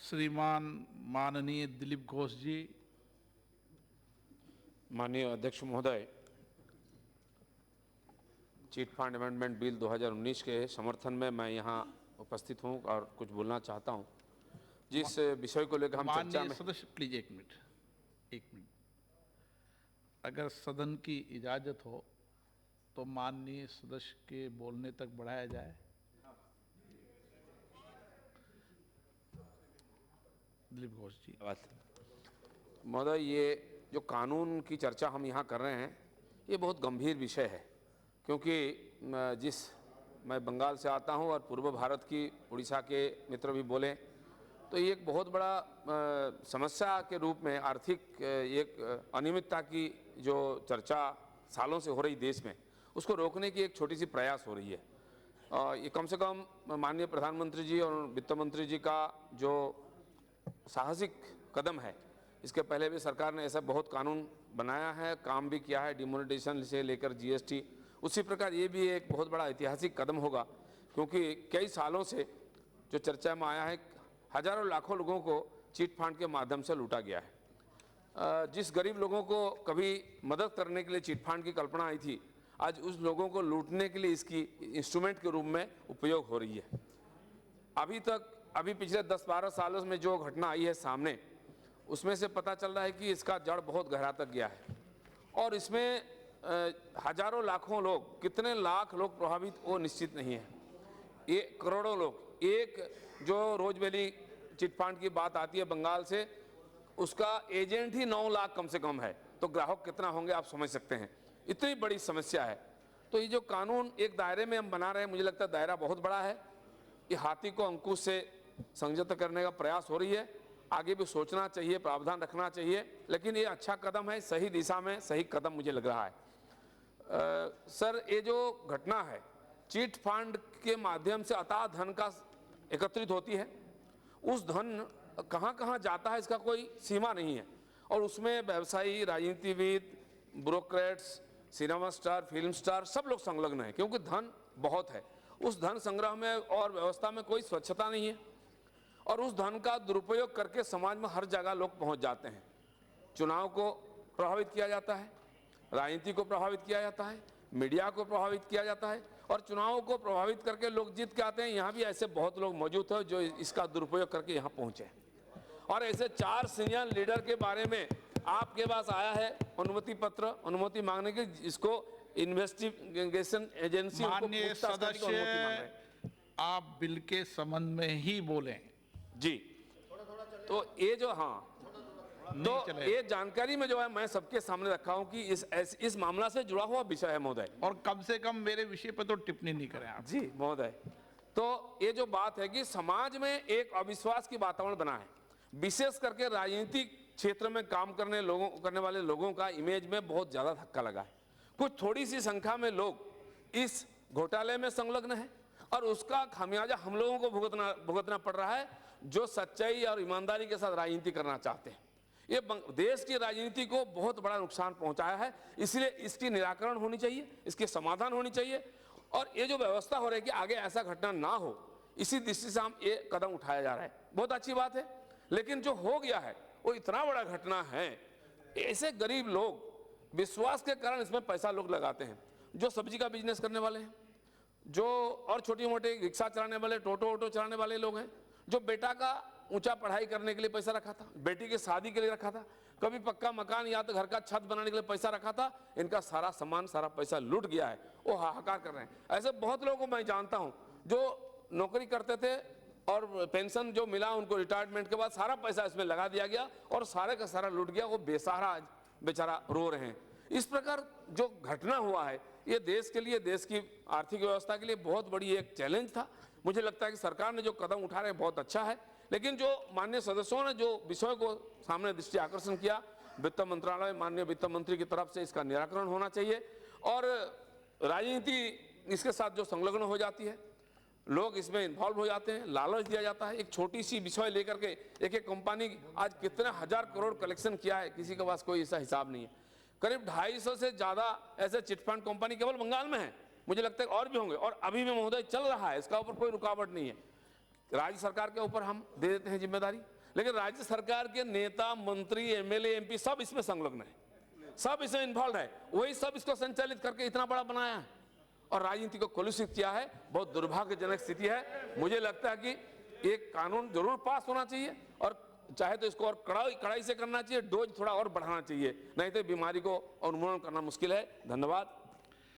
श्रीमान माननीय दिलीप घोष जी। माननीय अध्यक्ष महोदय, चिट फंड अमेंडमेंट बिल 2019 के समर्थन में मैं यहाँ उपस्थित हूँ और कुछ बोलना चाहता हूँ। जिस विषय को लेकर हम चर्चा माननीय में सदस्य प्लीज एक मिनट, अगर सदन की इजाजत हो तो माननीय सदस्य के बोलने तक बढ़ाया जाए। दिलीप घोष जी। महोदय, ये जो कानून की चर्चा हम यहाँ कर रहे हैं ये बहुत गंभीर विषय है, क्योंकि मैं बंगाल से आता हूँ और पूर्व भारत की उड़ीसा के मित्र भी बोले तो ये एक बहुत बड़ा समस्या के रूप में आर्थिक एक अनियमितता की जो चर्चा सालों से हो रही देश में, उसको रोकने की एक छोटी सी प्रयास हो रही है। ये कम से कम माननीय प्रधानमंत्री जी और वित्त मंत्री जी का जो साहसिक कदम है, इसके पहले भी सरकार ने ऐसा बहुत कानून बनाया है, काम भी किया है, डिमोनेटाइजेशन से लेकर जीएसटी। उसी प्रकार ये भी एक बहुत बड़ा ऐतिहासिक कदम होगा, क्योंकि कई सालों से जो चर्चा में आया है, हजारों लाखों लोगों को चिट फंड के माध्यम से लूटा गया है। जिस गरीब लोगों को कभी मदद करने के लिए चिट फंड की कल्पना आई थी, आज उस लोगों को लूटने के लिए इसकी इंस्ट्रूमेंट के रूप में उपयोग हो रही है। अभी पिछले 10-12 सालों में जो घटना आई है सामने, उसमें से पता चल रहा है कि इसका जड़ बहुत गहरा तक गया है और इसमें हजारों लाखों लोग, कितने लाख लोग प्रभावित वो निश्चित नहीं है। ये करोड़ों लोग, एक जो रोजवेली चिट फंड की बात आती है बंगाल से, उसका एजेंट ही 9 लाख कम से कम है, तो ग्राहक कितना होंगे आप समझ सकते हैं। इतनी बड़ी समस्या है। तो ये जो कानून एक दायरे में हम बना रहे हैं, मुझे लगता है दायरा बहुत बड़ा है। ये हाथी को अंकुश से संयत करने का प्रयास हो रही है। आगे भी सोचना चाहिए, प्रावधान रखना चाहिए, लेकिन ये अच्छा कदम है, सही दिशा में सही कदम मुझे लग रहा है। सर, ये जो घटना है, चिट फंड के माध्यम से अथाह धन का एकत्रित होती है, उस धन कहाँ कहाँ जाता है इसका कोई सीमा नहीं है, और उसमें व्यवसायी, राजनीतिविद, bureaucrats, cinema star, film star सब लोग संलग्न हैं, क्योंकि धन बहुत है। उस धन संग्रह में और व्यवस्था में कोई स्वच्छता नहीं है, और उस धन का दुरुपयोग करके समाज में हर जगह लोग पहुंच जाते हैं। चुनाव को प्रभावित किया जाता है, राजनीति को प्रभावित किया जाता है, मीडिया को प्रभावित किया जाता है, और चुनावों को प्रभावित करके लोग जीत के आते हैं। यहाँ भी ऐसे बहुत लोग मौजूद हैं जो इसका दुरुपयोग करके यहाँ पहुंचे, और ऐसे 4 सीनियर लीडर के बारे में आपके पास आया है अनुमति पत्र, अनुमति मांगने की, इसको इन्वेस्टिगेशन एजेंसी माननीय सदस्य, आप बिल के संबंध में ही बोलें जी। तो ये जो तो ये जानकारी में जो है मैं सबके सामने रखा हूं कि इस मामला से जुड़ा हुआ विषय है महोदय, और कम से कम मेरे विषय पर तो टिप्पणी नहीं करें आप। जी महोदय। तो ये जो बात है कि समाज में एक अविश्वास की वातावरण बना है, विशेष करके राजनीतिक क्षेत्र में काम करने वाले लोगों का इमेज में बहुत ज्यादा धक्का लगा है। कुछ थोड़ी सी संख्या में लोग इस घोटाले में संलग्न है, और उसका खामियाजा हम लोगों को भुगतना पड़ रहा है, जो सच्चाई और ईमानदारी के साथ राजनीति करना चाहते हैं। ये देश की राजनीति को बहुत बड़ा नुकसान पहुंचाया है, इसलिए इसकी निराकरण होनी चाहिए, इसके समाधान होनी चाहिए, और ये जो व्यवस्था हो रही है कि आगे ऐसा घटना ना हो, इसी दृष्टि से हम ये कदम उठाया जा रहा है। बहुत अच्छी बात है, लेकिन जो हो गया है वो इतना बड़ा घटना है। ऐसे गरीब लोग विश्वास के कारण इसमें पैसा लोग लगाते हैं, जो सब्जी का बिजनेस करने वाले हैं, जो और छोटी मोटी रिक्शा चलाने वाले, टोटो चलाने वाले लोग हैं, जो बेटा का ऊंचा पढ़ाई करने के लिए पैसा रखा था, बेटी की शादी के लिए रखा था, कभी पक्का मकान या तो घर का छत बनाने के लिए पैसा रखा था, इनका सारा सामान, सारा पैसा लूट गया है, वो हाहाकार कर रहे हैं। ऐसे बहुत लोगों को मैं जानता हूं जो नौकरी करते थे और पेंशन जो मिला उनको रिटायरमेंट के बाद सारा पैसा इसमें लगा दिया गया और सारे का सारा लूट गया, वो बेसहारा बेचारा रो रहे हैं। इस प्रकार जो घटना हुआ है, ये देश के लिए, देश की आर्थिक व्यवस्था के लिए बहुत बड़ी एक चैलेंज था। मुझे लगता है कि सरकार ने जो कदम उठा रहे हैं बहुत अच्छा है, लेकिन जो माननीय सदस्यों ने जो विषय को सामने दृष्टि आकर्षण किया, वित्त मंत्रालय, माननीय वित्त मंत्री की तरफ से इसका निराकरण होना चाहिए, और राजनीति इसके साथ जो संलग्न हो जाती है, लोग इसमें इन्वॉल्व हो जाते हैं, लालच दिया जाता है। एक छोटी सी विषय लेकर के एक कंपनी आज कितने 1000 करोड़ कलेक्शन किया है, किसी के पास कोई ऐसा हिसाब नहीं है। करीब 250 से ज्यादा ऐसे चिट फंड कंपनी केवल बंगाल में है, मुझे लगता है और भी होंगे, और अभी भी महोदय चल रहा है, इसका ऊपर कोई रुकावट नहीं है। राज्य सरकार के ऊपर हम दे देते हैं जिम्मेदारी, लेकिन राज्य सरकार के नेता, मंत्री, एमएलए, एमपी सब इसमें संलग्न है, सब इसमें इन्वॉल्व है, वही सब इसको संचालित करके इतना बड़ा बनाया है और राजनीति को कलुषित किया है। बहुत दुर्भाग्यजनक स्थिति है। मुझे लगता है कि एक कानून जरूर पास होना चाहिए और चाहे तो इसको और कड़ाई से करना चाहिए, डोज थोड़ा और बढ़ाना चाहिए, नहीं तो बीमारी को उन्मूलन करना मुश्किल है। धन्यवाद।